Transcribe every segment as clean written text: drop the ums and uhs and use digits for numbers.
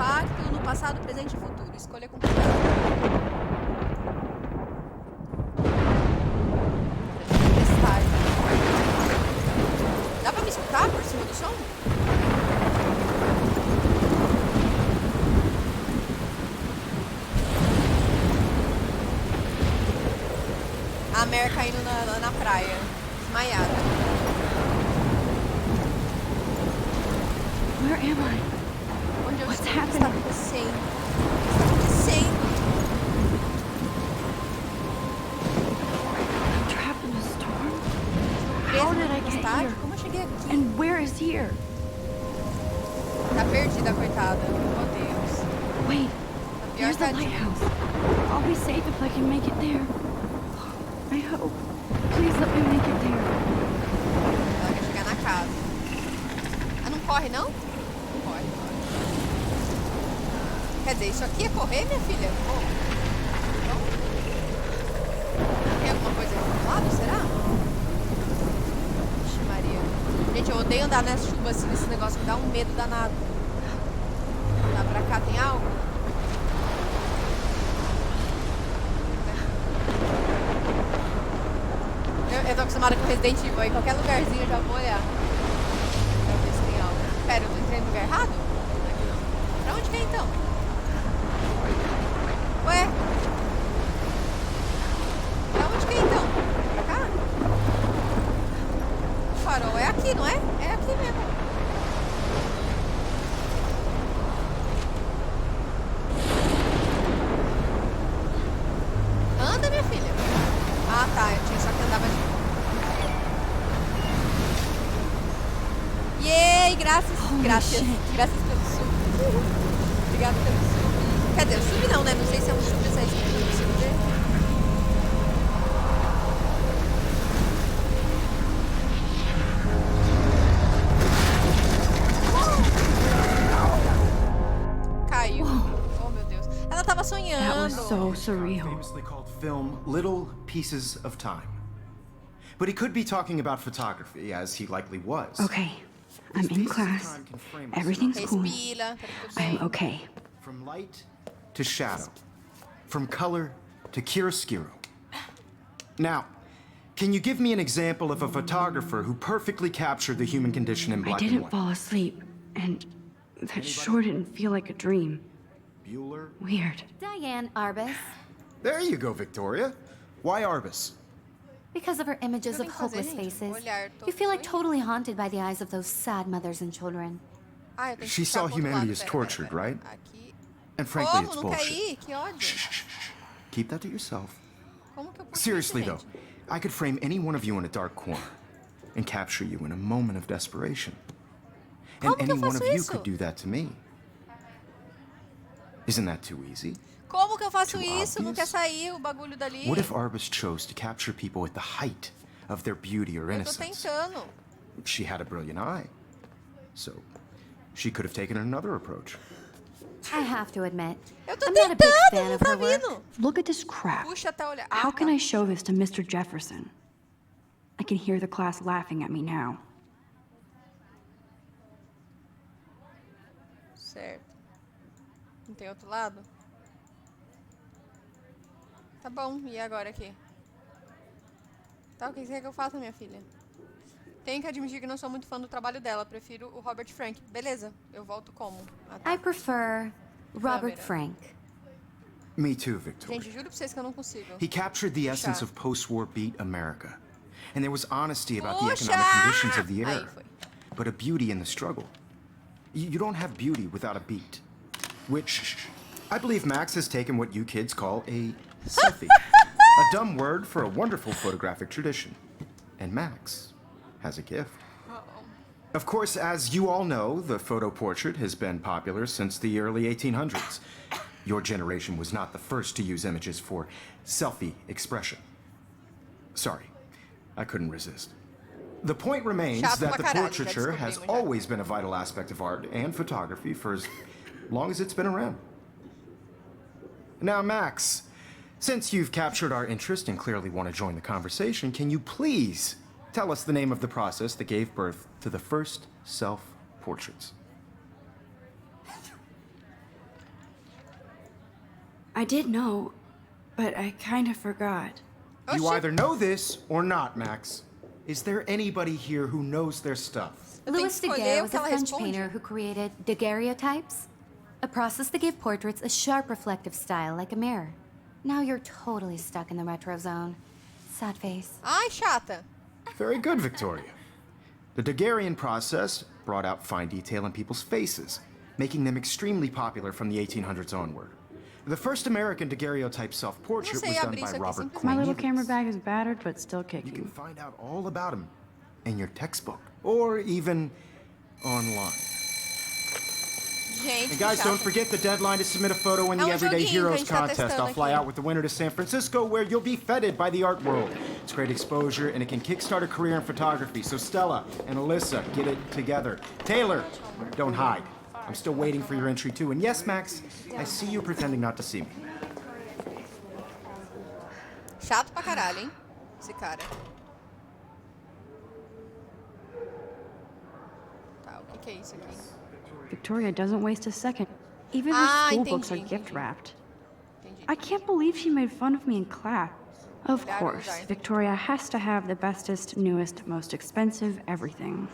impacto no passado, presente e futuro. Escolha com cuidado. Tempestade. Dá pra me escutar por cima do som? A Mer caindo na praia, desmaiada. Where am I? Onde eu What's estou? O que happening? está acontecendo? O que está acontecendo? I'm trapped in a storm? Presa How na did I get tempestade? here? Como eu cheguei aqui? And where is here? Tá perdida, coitada. Oh, Deus. Wait, Tá pior there's the tadinha. lighthouse. I'll be safe if I can make it there. I hope. Please let me make it there. Ela quer chegar na casa. Ah, não corre, não? Não corre. Quer dizer, isso aqui é correr, minha filha? Oh. Então, tem alguma coisa aqui do lado, será? Vixe, Maria. Gente, eu odeio andar nessa chuva assim, nesse negócio, me dá um medo danado. Lá pra cá tem algo? Eu tô acostumada com Resident Evil, aí qualquer lugarzinho eu já vou olhar. Pra ver se tem algo. Pera, eu tô entrando no lugar errado? Aqui não. Pra onde que é então? Ué? Pra onde que é então? Pra cá? O farol é aqui, não é? É aqui mesmo. Anda, minha filha. Ah, tá. Eu tinha só que andar mais de boa. Yay! Graças pelo sub. Obrigada pelo sub. Quer dizer, o sub não, né? Não sei se é um sub ou se é sub. Caiu. Oh, meu Deus. Ela tava That sonhando. was so surreal. Famously called film Little Pieces of Time. But he could be talking about photography, as he likely was. Okay, I'm in class. Everything's cool. Respira. Tá tudo I'm bem. okay. From light to shadow. From color to chiaroscuro. Now, can you give me an example of a photographer who perfectly captured the human condition in I black and didn't white? fall asleep, and that sure didn't feel like a dream. Bueller? Weird. Diane Arbus. There you go, Victoria. Why Arbus? Because of her images of hopeless faces, you feel like totally haunted by the eyes of those sad mothers and children. Ah, eu tenho que She puxar saw pro outro humanity lado. as Pera, tortured, pera, right? pera. Aqui. And frankly, Como? it's Não bullshit. caí? Que ódio. Shh. Keep that to yourself. Como que eu puxo Seriously, isso, though, gente? I could frame any one of you in a dark corner and capture you in a moment of desperation. And Como que eu any one faço of you isso? could do that to me. Isn't that too easy? Como que eu faço Too isso? Não quer obvious? sair o bagulho dali. What if Arbus chose to capture people at the height of their beauty or Eu tô innocence? tentando. She had a brilliant eye. So, she could have taken another approach. I have to admit, Eu tô I'm not a big tentando, fan não of tá her work. vindo. Look at this crap. Puxa até olhar. How can tá. I show this to Mr. Jefferson? I can hear the class laughing at me now. Certo. Não tem outro lado? Tá bom, e agora aqui? Tá, o que você quer que eu faça, minha filha? Tenho que admitir que não sou muito fã do trabalho dela. Prefiro o Robert Frank. Beleza, eu volto como? Ah, tá. I prefer Robert Câmera. Frank. Me too, Victoria. Gente, juro pra vocês que eu não consigo. He captured the essence Puxa. of post-war beat America. And there was honesty about the Puxa! economic conditions of the Aí era. foi. But a beauty in the struggle. You don't have beauty without a beat. Which, I believe Max has taken what you kids call a selfie. A dumb word for a wonderful photographic tradition. And Max has a gift. Of course, as you all know, the photo portrait has been popular since the early 1800s. Your generation was not the first to use images for selfie expression. Sorry, I couldn't resist. The point remains Chato that pra the caralho, já portraiture has descobrimos já. always been a vital aspect of art and photography for as long as it's been around. Now, Max, since you've captured our interest and clearly want to join the conversation, can you please tell us the name of the process that gave birth to the first self-portraits? I did know, but I kind of forgot. Oh, You shit. either know this or not, Max. Is there anybody here who knows their stuff? Eu tenho Louis que escolher Daguerre o was que a ela French responde. painter who created daguerreotypes, a process that gave portraits a sharp reflective style like a mirror. Now you're totally stuck in the retro zone. Sad face. Ai, chata. Very good, Victoria. The Daguerrean process brought out fine detail in people's faces, making them extremely popular from the 1800s onward. The first American daguerreotype self-portrait Não sei was done abrir by isso aqui, Robert simplesmente. Quinn. My little camera bag is battered, but still You can kicking. find out all about him in your textbook, or even online. Gente, And que guys, don't chata. forget the deadline to submit a photo in the Everyday joguinho que a Heroes gente tá contest. testando I'll fly aqui. out with the winner to San Francisco, where you'll be feted by the art world. It's great exposure, and it can kickstart a career in photography. So Stella and Alyssa, get it together. Taylor, don't hide. I'm still waiting for your entry too. And yes, Max, I see you pretending not to see me. Chato pra caralho, hein? Esse cara. Tá, o que é isso aqui? Victoria doesn't waste a second. Even her Ah, school books are entendi, gift entendi. wrapped. Entendi. I can't believe she made fun of me in class. Of Claro, course, já entendi. Victoria has to have the bestest, newest, most expensive everything.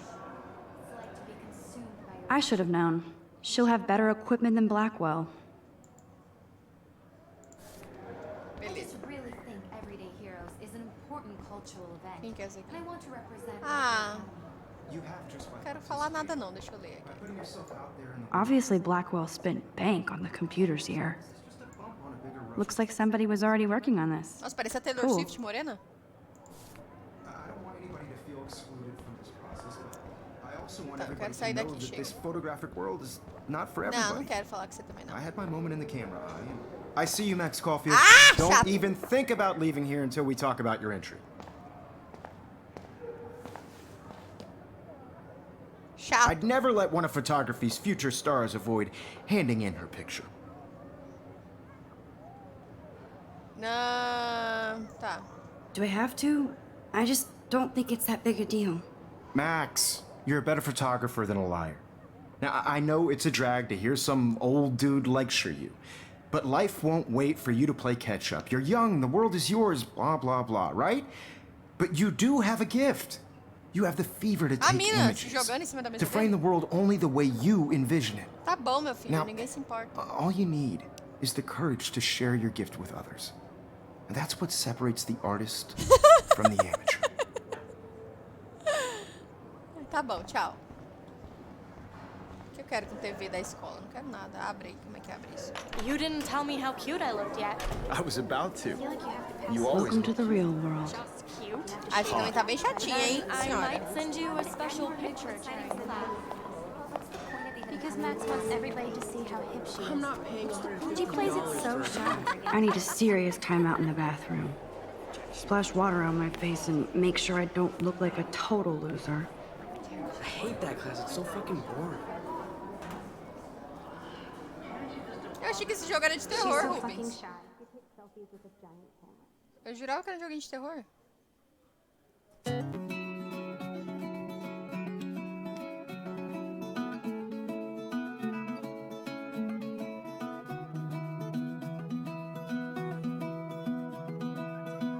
I should have known. She'll have better equipment than Blackwell. I Beleza. just really think Everyday Heroes is an important cultural event. Quem que é esse And I aqui? want to represent Ah, You have just não quero falar nada não, deixa eu ler aqui. putting yourself out there in Obviously, Blackwell spent bank on the computers here. Looks like somebody was already working on this. Nossa, parece a Taylor Cool. Swift morena. I don't want anybody to feel excluded from this process, but I also want Tá, eu everybody quero sair to know daqui, that chega. this photographic world is not for Não, everybody. não quero falar com você também não. I had my moment in the camera eye. I see you, Max Caulfield. Ah, Don't chato. even think about leaving here until we talk about your entry. Chato. I'd never let one of photography's future stars avoid handing in her picture. Não, tá. Do I have to? I just don't think it's that big a deal. Max, you're a better photographer than a liar. Now, I know it's a drag to hear some old dude lecture you, but life won't wait for you to play catch up. You're young, the world is yours, blah, blah, blah, right? But you do have a gift. You have the fever to A take mina se images, jogando em cima da mesa to frame the dele. world only the way you envision it. Tá bom, meu filho, Now- ninguém se importa. All you need is the courage to share your gift with others. And that's what separates the artist from the amateur. Tá bom, tchau. O que eu quero com TV da escola? Não quero nada. Abre aí, como é que abre isso? You didn't tell me how cute I looked yet. I was about to. You always Welcome to the real world. Just cute. A gente também tá bem chatinha, hein, I senhora? might send you a special picture during class. Because Max wants everybody to see how hip she is. I'm not paying her. She plays it so sharp. I need a serious timeout in the bathroom. Splash water on my face and make sure I don't look like a total loser. I hate that class. It's so fucking boring. Eu achei que esse jogo era de She's terror, so fucking Rubens. shy. She takes selfies with a giant camera. Eu jurava que era um joguinho de terror.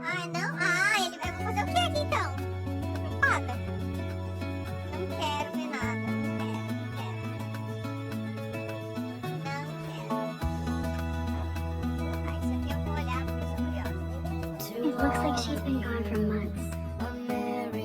Ah, não? Ah, ele vai fazer o que aqui então? Nada. Não quero ver nada. Não quero. Ah, isso aqui eu vou olhar porque eu sou curiosa. It looks like she's been gone for months. Ela vem.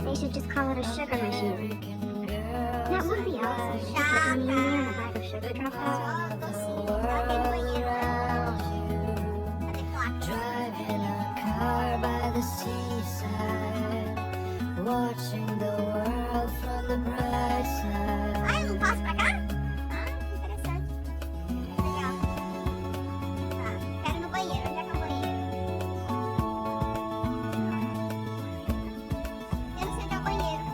They should just call it a sugar machine. That would be awesome. Just like a millionaire in a bag of sugar dropped out. Ó, docinho. Ela tem banheiro. Cadê placa? Ah, eu não passo pra cá? Ah, interessante. Legal. Tá, quero ir no banheiro. Onde é que é o banheiro? Eu não sei onde é o banheiro.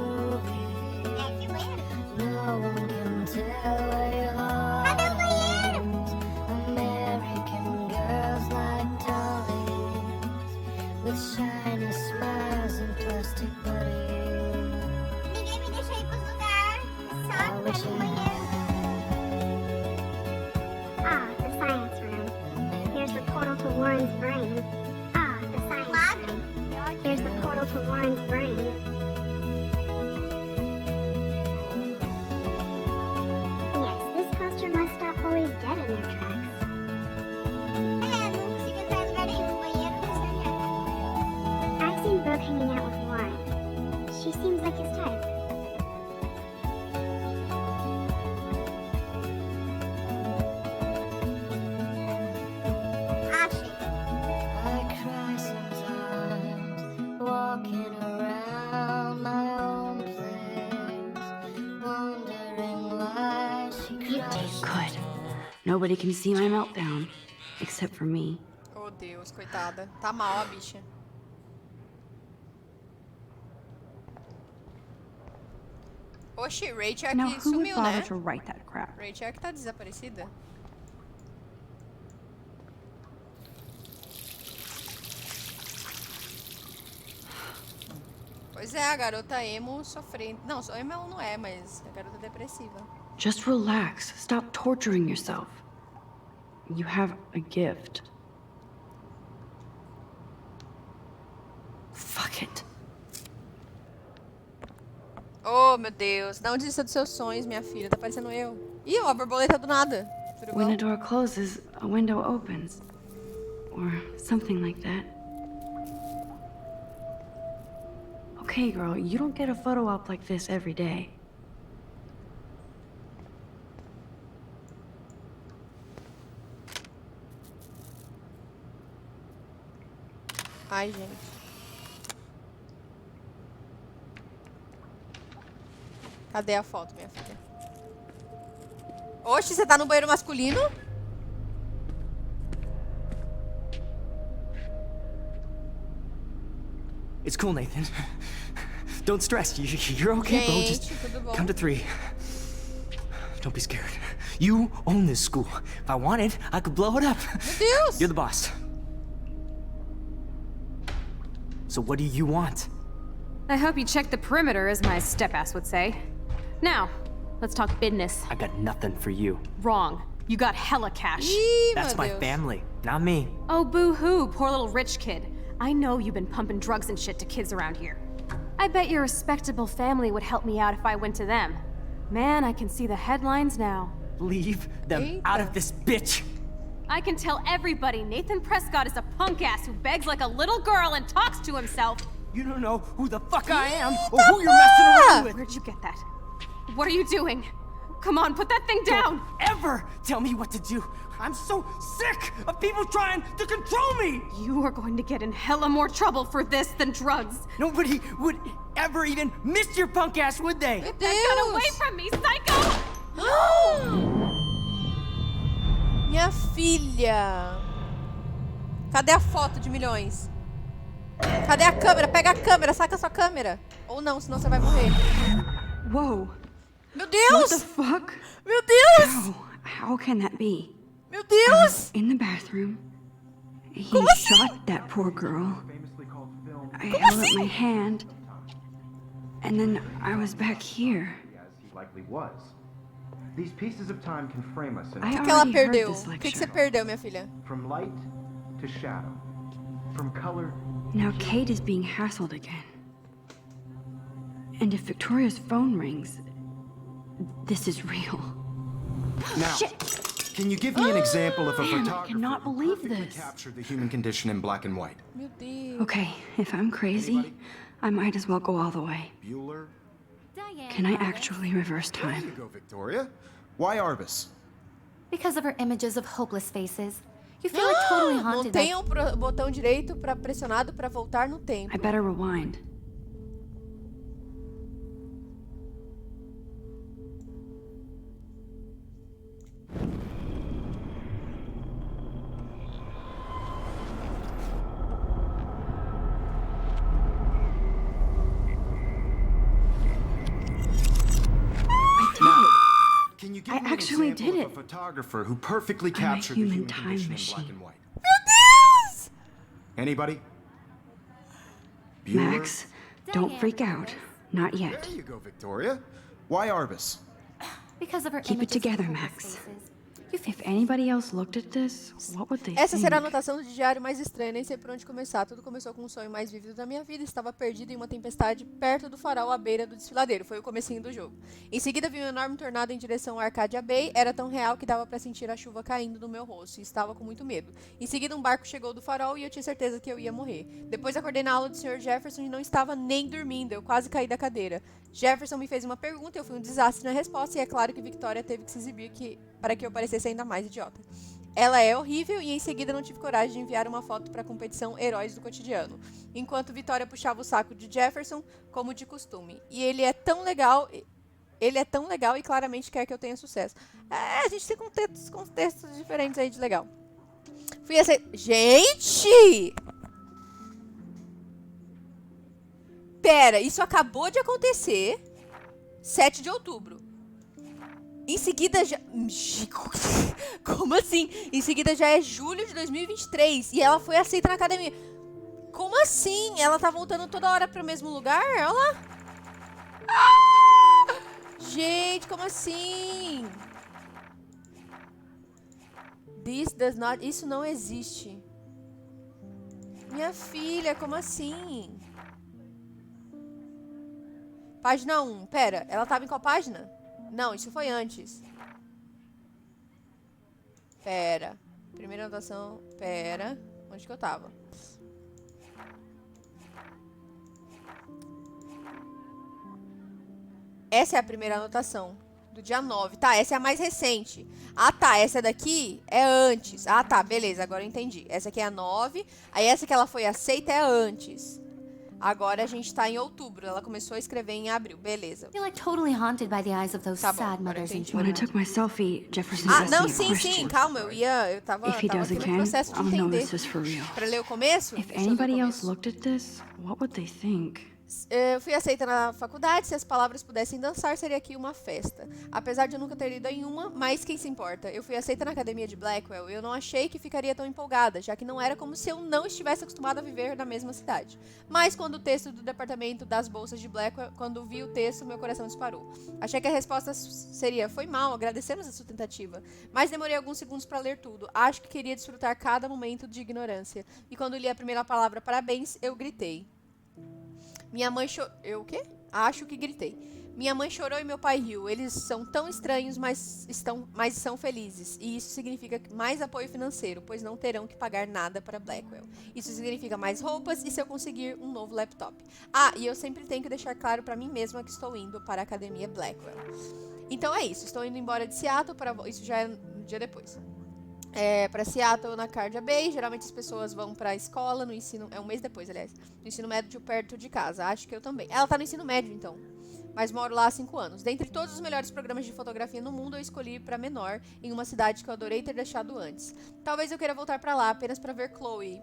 É, que banheiro? Cadê o banheiro? Good. Nobody can see my meltdown, except for me. Oh, Deus, coitada. Tá mal a bicha. Oxi, Rachel Now, aqui who would sumiu, bother né? to write that crap? Rachel é que tá desaparecida. Pois é, a garota emo sofrendo. Não, emo ela não é, mas a garota depressiva. Just relax. Stop torturing yourself. You have a gift. Fuck it. Oh, meu Deus. Não desista dos seus sonhos, minha filha. Tá parecendo eu. Ih, uma borboleta do nada. Tudo When bom? a door closes, a window opens. Or something like that. Okay, girl, you don't get a photo op like this every day. Ai, gente. Cadê a foto, minha filha? Oxe, você tá no banheiro masculino? It's cool, Nathan. Don't stress. You're okay, bro. Just Gente, tudo bom? count to 3. Don't be scared. You own this school. If I wanted, I could blow it up. Meu Deus! You're the boss. So what do you want? I hope you checked the perimeter, as my step-ass would say. Now, let's talk business. I got nothing for you. Wrong. You got hella cash. Ih, That's meu my Deus. family, not me. Oh, boo-hoo, poor little rich kid. I know you've been pumping drugs and shit to kids around here. I bet your respectable family would help me out if I went to them. Man, I can see the headlines now. Leave them out of this bitch. I can tell everybody Nathan Prescott is a punk ass who begs like a little girl and talks to himself. You don't know who the fuck I am or who you're messing around with. Where'd you get that? What are you doing? Come on, put that thing down! Ever tell me what to do. I'm so sick of people trying to control me. You are going to get in hella more trouble for this than drugs. Nobody would ever even miss your punk ass, would they? Meu Get away Deus! from me, psycho! Minha filha! Cadê a foto de milhões? Cadê a câmera? Pega a câmera, saca a sua câmera. Ou não, senão você vai morrer. Whoa. Meu What Deus! the fuck? Meu Deus! How can that be? Meu Deus! In the bathroom. He Como assim? shot that poor girl. I held up my hand. And then I was back here. As he likely was. These pieces of time can frame us in I O que ela already heard perdeu? this O que você lecture. perdeu, minha filha? from light to shadow, from color. Now Kate is being hassled again. And if Victoria's phone rings, this is real. Now, Shit! can you give me an example of a Man, I photographer cannot who believe perfectly this. captured the human condition in black and white? Meu Deus. Okay, if I'm crazy, I might as well go all the way. Bueller? Can I actually reverse There you time? go, Victoria. Why Arbus? Because of her images of hopeless faces. You feel like totally Não haunted. tem o botão direito pra pressionado pra voltar no tempo. I better rewind. Can you give I me an actually example did of a it. photographer who perfectly I'm a captured the human human time condition in machine. black and white? Meu Deus! Anybody? Bueller? Max, don't freak out. Not yet. There you go, Victoria. Why Arbus? Because of her Keep it images of together, hopeless Max. faces. If anybody else looked at this, what would they Essa será a think? anotação de diário mais estranha, nem sei por onde começar. Tudo começou com um sonho mais vívido da minha vida. Estava perdido em uma tempestade perto do farol à beira do desfiladeiro. Foi o comecinho do jogo. Em seguida vi um enorme tornado em direção à Arcadia Bay. Era tão real que dava pra sentir a chuva caindo no meu rosto. E estava com muito medo. Em seguida um barco chegou do farol e eu tinha certeza que eu ia morrer. Depois acordei na aula do Sr. Jefferson e não estava nem dormindo. Eu quase caí da cadeira. Jefferson me fez uma pergunta, eu fui um desastre na resposta. E é claro que Victoria teve que se exibir para que eu parecesse ainda mais idiota. Ela é horrível e em seguida não tive coragem de enviar uma foto para a competição Heróis do Cotidiano. Enquanto Vitória puxava o saco de Jefferson, como de costume. E ele é tão legal Ele é tão legal e claramente quer que eu tenha sucesso. A gente tem contextos diferentes aí de legal. Fui aceitar... Gente! Pera, isso acabou de acontecer 7 de outubro. Em seguida já... Como assim? Em seguida já é julho de 2023 e ela foi aceita na academia. Como assim? Ela tá voltando toda hora pro mesmo lugar? Olha lá. Ah! Gente, como assim? This does not... Isso não existe. Minha filha, como assim? Página 1. Pera, ela tava em qual página? Não, isso foi antes. Pera. Primeira anotação. Pera. Onde que eu tava? Essa é a primeira anotação. Do dia 9. Tá, essa é a mais recente. Ah, tá. Essa daqui é antes. Ah, tá. Beleza, agora eu entendi. Essa aqui é a 9. Aí essa que ela foi aceita é antes. Agora a gente tá em outubro. Ela começou a escrever em abril. Beleza. I feel like totally haunted by the eyes of those Tá bom, sad agora eu mothers in entendi. When I Toronto. took my selfie, Jefferson Ah, asked não, me a sim, question. calma. Eu tava If he aqui does no again, processo de I'll know entender. this is for real. Pra ler o começo? If Deixa eu ler o anybody else começo. looked at this, what would they think? Eu fui aceita na faculdade, se as palavras pudessem dançar, seria aqui uma festa. Apesar de eu nunca ter ido em uma, mas quem se importa? Eu fui aceita na academia de Blackwell e eu não achei que ficaria tão empolgada, já que não era como se eu não estivesse acostumada a viver na mesma cidade. Mas quando o texto do departamento das bolsas de Blackwell, quando vi o texto, meu coração disparou. Achei que a resposta seria, foi mal, agradecemos a sua tentativa. Mas demorei alguns segundos para ler tudo. Acho que queria desfrutar cada momento de ignorância. E quando li a primeira palavra, parabéns, eu gritei. Minha mãe chorou... Eu o quê? Acho que gritei. Minha mãe chorou e meu pai riu. Eles são tão estranhos, mas são felizes. E isso significa mais apoio financeiro, pois não terão que pagar nada para Blackwell. Isso significa mais roupas e se eu conseguir um novo laptop. Ah, e eu sempre tenho que deixar claro para mim mesma que estou indo para a academia Blackwell. Então é isso. Estou indo embora de Seattle para... Isso já é um dia depois. Para Seattle na Cardia Bay, geralmente as pessoas vão pra escola, no ensino... É um mês depois, aliás. No ensino médio perto de casa, acho que eu também. Ela tá no ensino médio, então. Mas moro lá há 5 anos. Dentre todos os melhores programas de fotografia no mundo, eu escolhi pra menor, em uma cidade que eu adorei ter deixado antes. Talvez eu queira voltar pra lá apenas pra ver Chloe,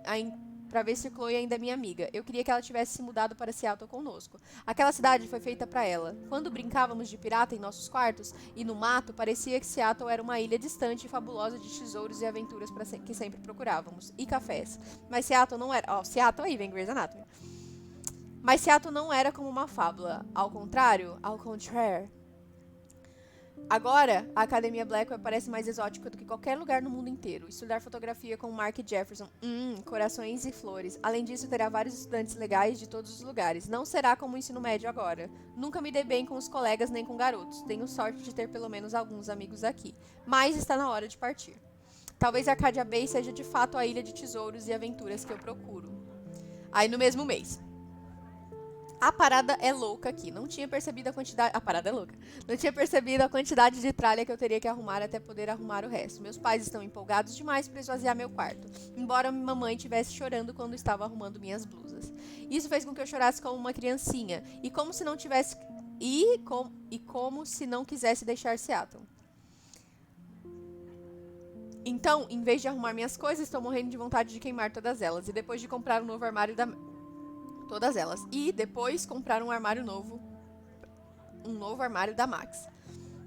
pra ver se Chloe ainda é minha amiga. Eu queria que ela tivesse se mudado para Seattle conosco. Aquela cidade foi feita para ela. Quando brincávamos de pirata em nossos quartos e no mato, parecia que Seattle era uma ilha distante e fabulosa de tesouros e aventuras que sempre procurávamos. E cafés. Mas Seattle não era... Seattle aí, vem Grey's Anatomy. Mas Seattle não era como uma fábula. Ao contrário. Agora, a Academia Blackwell parece mais exótica do que qualquer lugar no mundo inteiro. Estudar fotografia com Mark Jefferson, corações e flores. Além disso, terá vários estudantes legais de todos os lugares. Não será como o ensino médio agora. Nunca me dei bem com os colegas nem com garotos. Tenho sorte de ter pelo menos alguns amigos aqui. Mas está na hora de partir. Talvez Arcadia Bay seja de fato a ilha de tesouros e aventuras que eu procuro. Aí no mesmo mês. A parada é louca aqui. Não tinha percebido a quantidade... A parada é louca. Não tinha percebido a quantidade de tralha que eu teria que arrumar até poder arrumar o resto. Meus pais estão empolgados demais para esvaziar meu quarto. Embora minha mamãe estivesse chorando quando estava arrumando minhas blusas. Isso fez com que eu chorasse como uma criancinha. E como se não tivesse... como se não quisesse deixar Seattle. Então, em vez de arrumar minhas coisas, estou morrendo de vontade de queimar todas elas. E depois de comprar um novo armário da... Todas elas. E depois comprar um armário novo. Um novo armário da Max.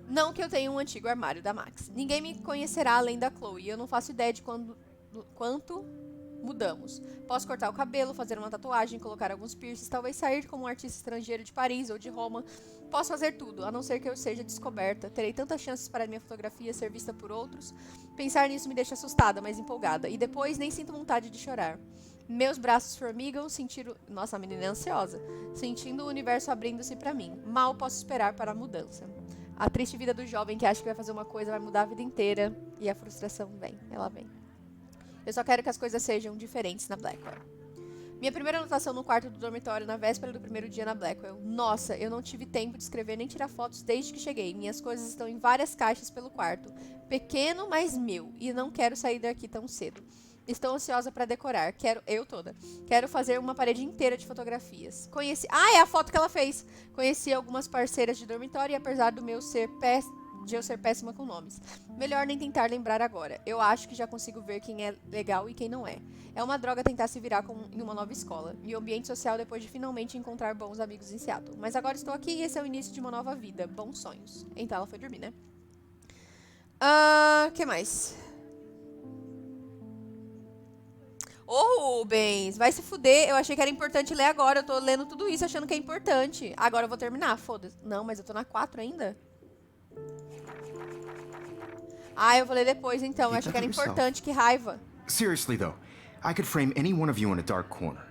Não que eu tenha um antigo armário da Max. Ninguém me conhecerá além da Chloe. Eu não faço ideia de quanto mudamos. Posso cortar o cabelo, fazer uma tatuagem, colocar alguns piercings, talvez sair como um artista estrangeiro de Paris ou de Roma. Posso fazer tudo, a não ser que eu seja descoberta. Terei tantas chances para minha fotografia ser vista por outros. Pensar nisso me deixa assustada, mas empolgada. E depois nem sinto vontade de chorar. Meus braços formigam, Nossa, a menina é ansiosa. Sentindo o universo abrindo-se pra mim. Mal posso esperar para a mudança. A triste vida do jovem que acha que vai fazer uma coisa vai mudar a vida inteira. E a frustração vem, ela vem. Eu só quero que as coisas sejam diferentes na Blackwell. Minha primeira anotação no quarto do dormitório na véspera do primeiro dia na Blackwell. Nossa, eu não tive tempo de escrever nem tirar fotos desde que cheguei. Minhas coisas estão em várias caixas pelo quarto. Pequeno, mas meu. E não quero sair daqui tão cedo. Estou ansiosa pra decorar. Quero fazer uma parede inteira de fotografias. Ah, é a foto que ela fez. Conheci algumas parceiras de dormitório e apesar de eu ser péssima com nomes. Melhor nem tentar lembrar agora. Eu acho que já consigo ver quem é legal e quem não é. É uma droga tentar se virar em uma nova escola. E ambiente social depois de finalmente encontrar bons amigos em Seattle. Mas agora estou aqui e esse é o início de uma nova vida. Bons sonhos. Então ela foi dormir, né? Que mais? Ô, Rubens, vai se fuder. Eu achei que era importante ler agora. Eu tô lendo tudo isso achando que é importante. Agora eu vou terminar, foda-se. Não, mas eu tô na 4 ainda. Ah, eu vou ler depois então. Eu achei que era importante, que raiva. Seriously, though, I could frame any one of you in a dark corner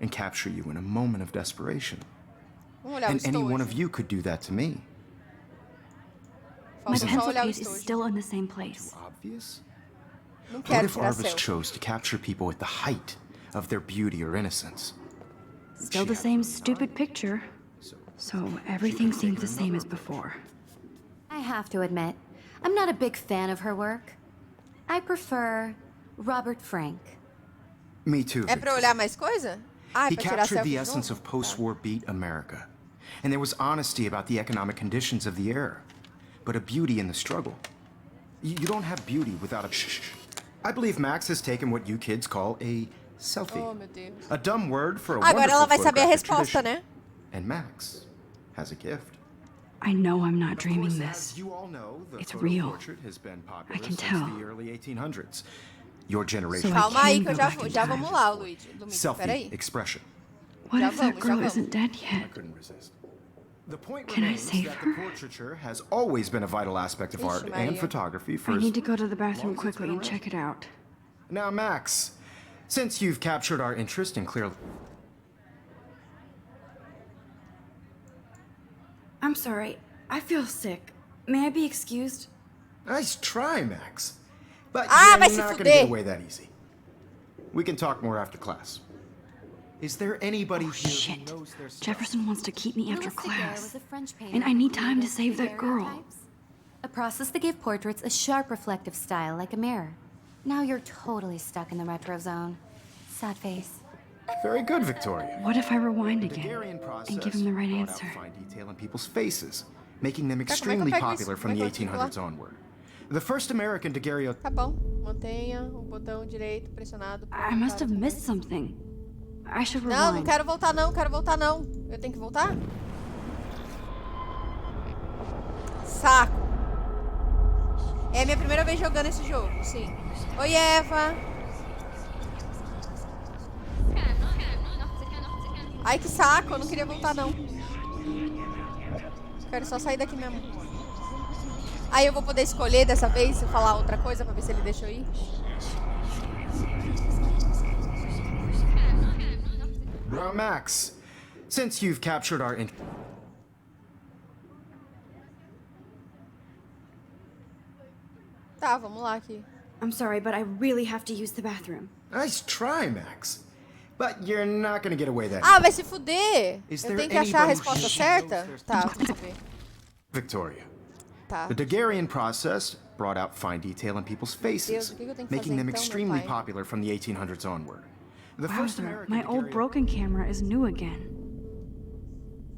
and capture you in a moment of desperation. Vamos olhar o And any estojo. one of you could do that to me. My Falta só pencil olhar o case is estojo. still in the same place. Obvious? Não What quero if tirar Arvis selfie. chose to capture people at the height of their beauty or innocence? Still the same stupid picture. So everything seems the same as before. I have to admit, I'm not a big fan of her work. I prefer Robert Frank. Me too. É pra olhar mais coisa? Ah, é He pra tirar captured selfie the de essence novo? of post-war beat America. And there was honesty about the economic conditions of the era. But a beauty in the struggle. You don't have beauty without a... I believe Max has taken what you kids call a selfie. Oh, meu Deus. A dumb word for a Agora ela wonderful vai saber a photographic resposta, tradition. né? And Max has a gift. I know I'm not Of dreaming course, this. as you all know, the It's photo real. portrait has been popular I can since tell. the early 1800s. Your generation. So I Calma aí can que eu go já back vou. in Já time. vamos lá, Luigi. Selfie Peraí. expression. What Já if that vamos, já girl vamos. isn't dead I yet? couldn't resist. The point Can I remains save that her? the portraiture has always been a vital aspect of Ixi, art Maria. and photography for I as need to go to the bathroom long as it's quickly been and around. check it out. Now, Max, since you've captured our interest and clearly... I'm sorry. I feel sick. May I be excused? Nice try, Max. But Ah, vai you're se not fuder. gonna get away that easy. We can talk more after class. Is there anybody Oh, here shit. who knows their stuff? Jefferson wants to keep me after Louis Daguerre class. was a French painter And I need who time to created save that girl. daguerreotypes, a process that gave portraits a sharp reflective style like a mirror. Now you're totally stuck in the retro zone. Sad face. Very good, Victoria. What if I rewind The again Daguerrean process and give him the right brought answer? out fine detail in people's faces, making them como é que eu extremely pego popular isso? from the Como é que eu 1800s onward. The first American daguerreotype Tá bom. Mantenha o botão direito pressionado. I must have missed something. I should rewind. Não, não quero voltar não, quero voltar não. Eu tenho que voltar? Saco. É a minha primeira vez jogando esse jogo, sim. Oi, Eva. Ai, que saco, eu não queria voltar não. Quero só sair daqui mesmo. Aí eu vou poder escolher dessa vez se falar outra coisa pra ver se ele deixa eu ir. Now, Max, since you've captured our Tá, vamos lá aqui. I'm sorry, but I really have to use the bathroom. Nice try, Max. But you're not gonna get away that Ah, vai se fuder! Is Eu there tenho que achar a anybody resposta who certa? knows their Tá, stuff? deixa eu ver. Victoria. Tá. The Daguerrean process brought out fine detail in people's faces, Deus, o que eu tenho que making fazer them então, meu extremely pai? popular from the 1800s onward. The first Wowzer, American my old daguerreotype- broken camera is new again.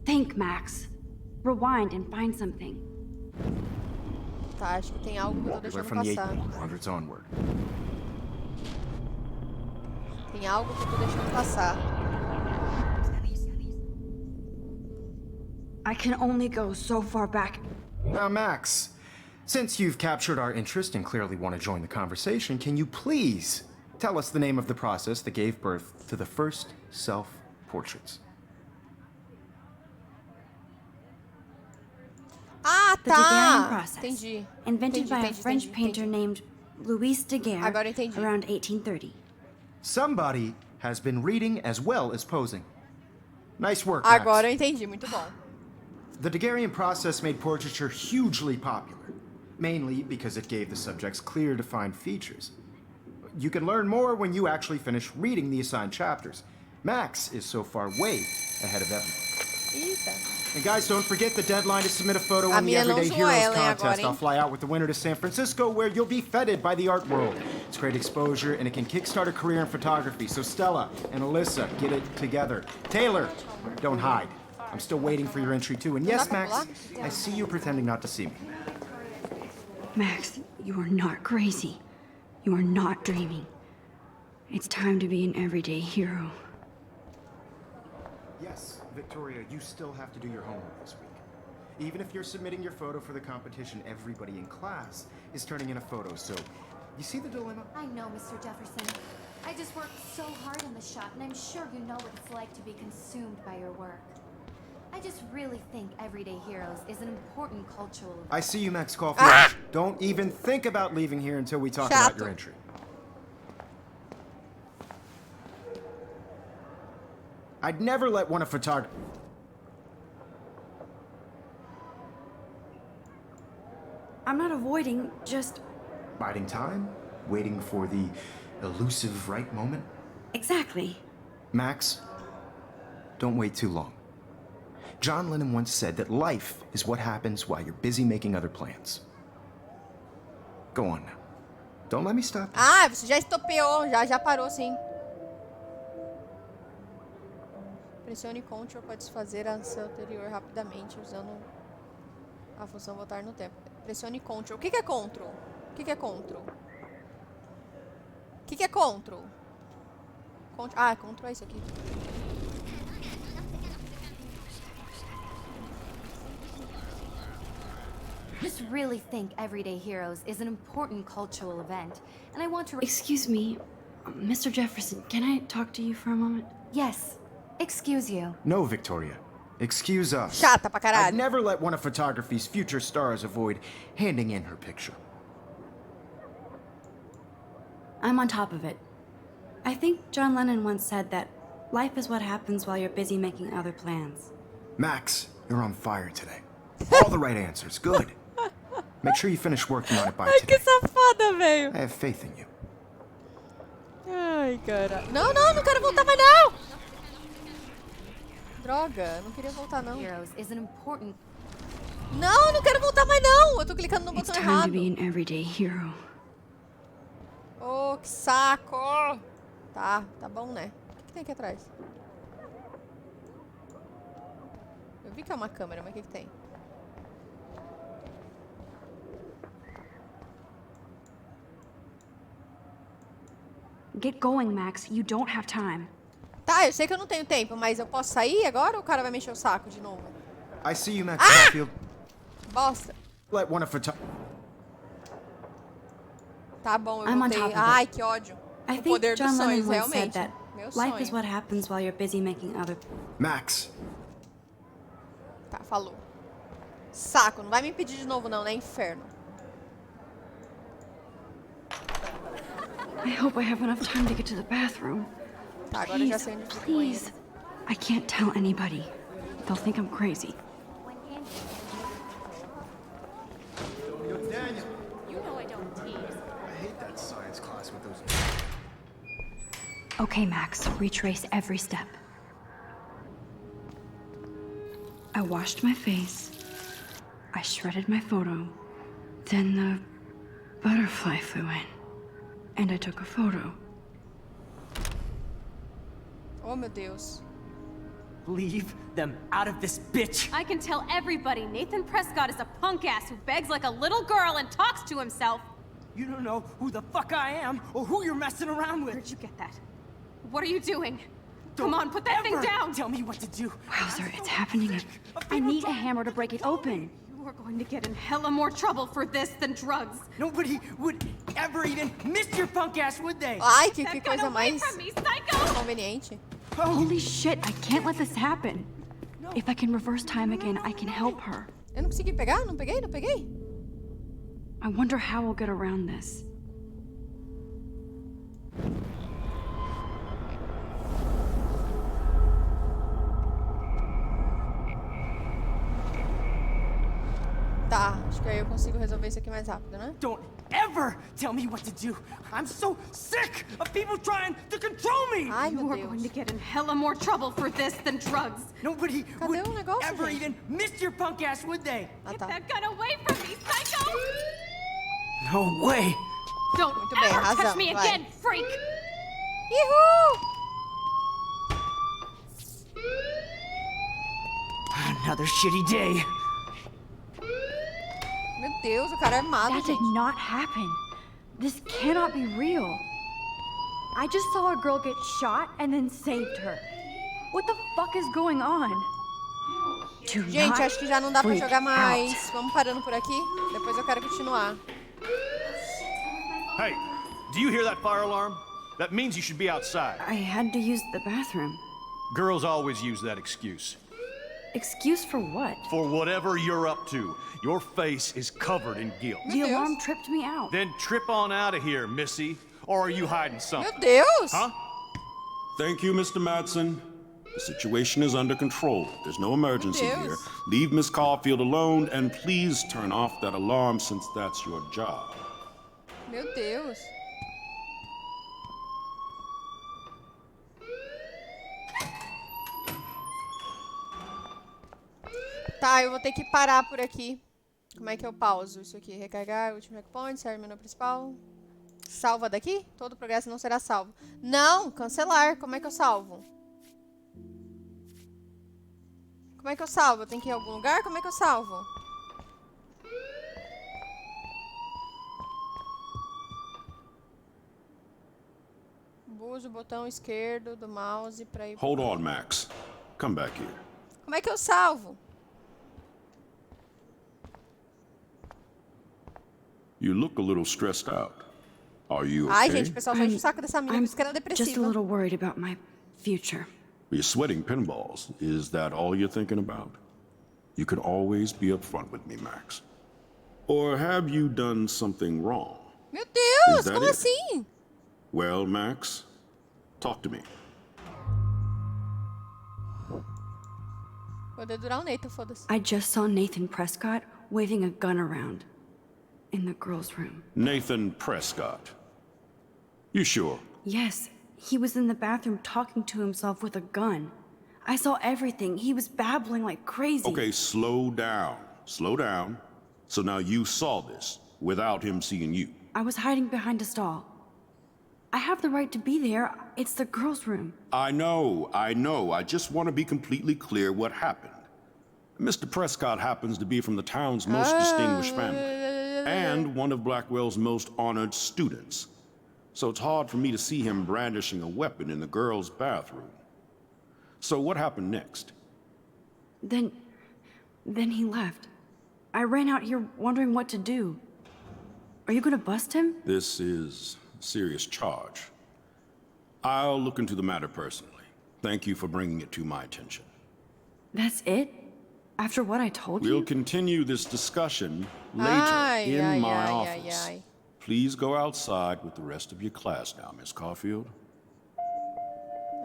Think, Max. Rewind and find something. Tá, acho que tem algo que eu tô popular deixando from the passar. 1800s onward. Tem algo que eu tô deixando passar. I can only go so far back. Now, Max, since you've captured our interest and clearly want to join the conversation, can you please tell us the name of the process that gave birth to the first self-portraits? Ah, The Daguerrean tá! process. Entendi. Invented Entendi, by a entendi, French entendi, painter entendi. named Louis Daguerre Agora eu entendi. around 1830. Somebody has been reading as well as posing. Nice work, Max. Agora eu entendi, muito bom. The Daguerrean process made portraiture hugely popular, mainly because it gave the subjects clear, defined features. You can learn more when you actually finish reading the assigned chapters. Max is so far way ahead of everyone. Eita. And guys, don't forget the deadline to submit a photo A in the minha não Everyday zoou Heroes ela, hein, contest. agora, hein? I'll fly out with the winner to San Francisco, where you'll be feted by the art world. It's great exposure, and it can kickstart a career in photography. So Stella and Alyssa, get it together. Taylor, don't hide. I'm still waiting for your entry too. And yes, Max, I see you pretending not to see me. Max, you are not crazy. You are not dreaming. It's time to be an everyday hero. Yes, Victoria, you still have to do your homework this week. Even if you're submitting your photo for the competition, everybody in class is turning in a photo, so you see the dilemma? I know, Mr. Jefferson. I just worked so hard on the shot, and I'm sure you know what it's like to be consumed by your work. I just really think Everyday Heroes is an important cultural event. I see you, Max Caulfield. Don't even think about leaving here until we talk about your entry. I'd never let one of photography. I'm not avoiding, just... Biding time? Waiting for the elusive right moment? Exactly. Max, don't wait too long. John Lennon once said that life is what happens while you're busy making other plans. Go on now. Don't let me stop. Ah, você já estopeou, já parou sim. Pressione Ctrl para desfazer a ação anterior rapidamente usando a função voltar no tempo. Pressione Ctrl. O que é Ctrl? O que é Ctrl? O que é Ctrl? Ah, Ctrl é isso aqui. I just really think Everyday Heroes is an important cultural event, and I want to... Excuse me, Mr. Jefferson, can I talk to you for a moment? Yes. Excuse you. No, Victoria. Excuse us. Chata pra caralho. I'd never let one of photography's future stars avoid handing in her picture. I'm on top of it. I think John Lennon once said that life is what happens while you're busy making other plans. Max, you're on fire today. All the right answers. Good. Make sure you finish working on it by Ai, que today. safada, velho. I have faith in you. Ai, cara. Não, não quero voltar mais não. Droga, não queria voltar não. Heroes is an important... Não quero voltar mais não. Eu tô clicando no It's botão time to errado. be an everyday hero. Oh, que saco. Tá bom, né? O que tem aqui atrás? Eu vi que é uma câmera, mas o que tem? Get going, Max. You don't have time. Tá, eu sei que eu não tenho tempo, mas eu posso sair agora ou o cara vai mexer o saco de novo? I see you, Max Caulfield. Bosta. Let one of photography. Tá bom, eu I'm on voltei. top of it. Ai, que ódio. I O think poder John dos Lennon sonhos, once realmente. said that Meu life is sonho. what happens while you're busy making other... Max, Tá, falou. Saco, não vai me impedir de novo não, né? Inferno. I hope I have enough time to get to the bathroom. Tá, agora eu já sei onde fica o banheiro. Please. I can't tell anybody. They'll think I'm crazy. Daniel. You know I don't tease. I hate that science class with those. Okay, Max. Retrace every step. I washed my face. I shredded my photo. Then the butterfly flew in. And I took a photo. Oh, meu Deus. Leave them out of this bitch. I can tell everybody Nathan Prescott is a punk ass who begs like a little girl and talks to himself. You don't know who the fuck I am or who you're messing around with. Where'd you get that? What are you doing? Don't Come on, put that thing ever down! Tell me what to do. Wowzer, it's happening. I need a hammer to break it open. You are going to get in hella more trouble for this than drugs. Nobody would ever even miss your punk ass, would they? Ai, que That gun coisa away mais from me, psycho! conveniente. Holy shit, I can't let this happen. If I can reverse time again, I can help her. Eu não consegui pegar? Não peguei? Não peguei? I wonder how we'll get around this. Tá, acho que aí eu consigo resolver isso aqui mais rápido, né? Don't ever tell me what to do. I'm so sick of people trying to control me. Ai, You meu are going to Deus. get in hella more trouble for this than drugs. Nobody Cadê would o negócio, ever gente? even miss your punk ass, would they? Ah, Get tá. that gun away from me, psycho! No way. Don't Muito bem, ever touch razão, me vai. again, freak! Uhul! Another shitty day. Meu Deus, o cara é armado, That did gente. not happen. This cannot be real. I just saw a girl get shot and then saved her. What the fuck is going on? Do Gente, not acho que já não dá pra freak jogar out. mais. Vamos parando por aqui. Depois eu quero continuar. Hey, do you hear that fire alarm? That means you should be outside. I had to use the bathroom. Girls always use that excuse. Excuse for what? For whatever you're up to, your face is covered in guilt. The Deus. alarm tripped me out. Then trip on out of here, Missy. Or are you hiding Meu something? Deus! Huh? Thank you, Mr. Madsen. The situation is under control. There's no emergency Deus. here. Leave Miss Caulfield alone and please turn off that alarm since that's your job. Meu Deus. Tá, eu vou ter que parar por aqui. Como é que eu pauso isso aqui? Recarregar, último checkpoint, serve menu principal. Salva daqui? Todo progresso não será salvo. Não, cancelar. Como é que eu salvo? Como é que eu salvo? Eu tenho que ir em algum lugar? Como é que eu salvo? Uso o botão esquerdo do mouse pra ir... Hold on, Max. Come back here. Como é que eu salvo? You look a little stressed out. Are you okay? Ai, gente, o pessoal só enche o saco dessa menina, I'm por isso que ela é just a depressiva. little worried about my future. You're sweating pinballs. Is that all you're thinking about? You can always be upfront with me, Max. Or have you done something wrong? Meu Deus, Is that como it? assim? Well, Max, talk to me. Vou dedurar o Nathan, foda-se. I just saw Nathan Prescott waving a gun around in the girls' room. Nathan Prescott. You sure? Yes, he was in the bathroom talking to himself with a gun. I saw everything. He was babbling like crazy. Okay, slow down. Slow down. So now you saw this without him seeing you. I was hiding behind a stall. I have the right to be there. It's the girls' room. I know. I just want to be completely clear what happened. Mr. Prescott happens to be from the town's most distinguished family, and one of Blackwell's most honored students. So it's hard for me to see him brandishing a weapon in the girls' bathroom. So what happened next? Then he left. I ran out here wondering what to do. Are you gonna bust him? This is a serious charge. I'll look into the matter personally. Thank you for bringing it to my attention. That's it? After what I told We'll you? continue this discussion later Ai, in ai, my ai, office. ai, ai. Please go outside with the rest of your class now, Miss Caulfield.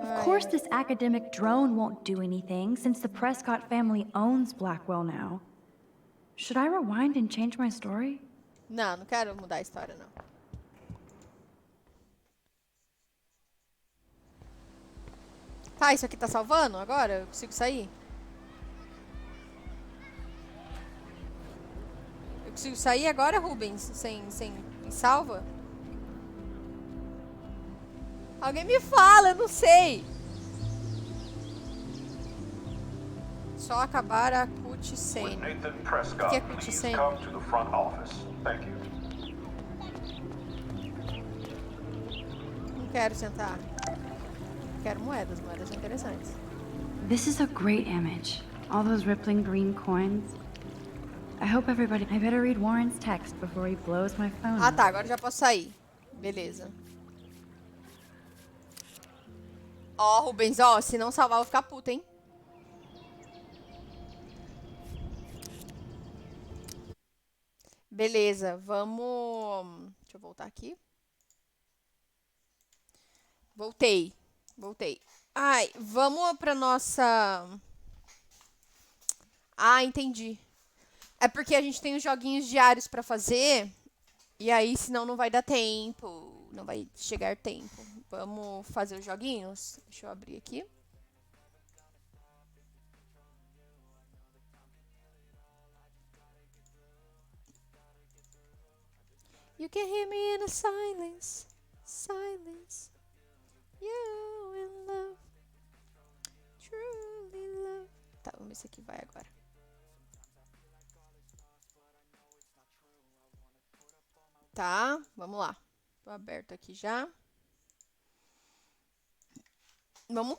Of course this academic drone won't do anything since the Prescott family owns Blackwell now. Should I rewind and change my story? Não, não quero mudar a história, não. Tá, isso aqui tá salvando agora? Eu consigo sair? Eu consigo sair agora, Rubens? Sem salva? Alguém me fala, eu não sei. Só acabar a cutscene. Nathan O Prescott, que é please cutscene? come to the front office. Thank you. Não quero sentar. Quero moedas, moedas são interessantes. This is a great image. All those rippling green coins. I hope everybody... I better read Warren's text before he blows my phone Ah up. tá, agora já posso sair. Beleza. Ó, Rubens, ó, se não salvar eu vou ficar puta, hein? Beleza, vamos... Deixa eu voltar aqui. Voltei. Ai, vamos pra nossa... Ah, entendi. É porque a gente tem os joguinhos diários pra fazer. E aí, senão não vai dar tempo. Não vai chegar tempo. Vamos fazer os joguinhos? Deixa eu abrir aqui. You can hear me in the silence. Silence. You in love. Truly love. Tá, vamos ver se aqui vai agora. Tá, vamos lá. Tô aberto aqui já. Vamos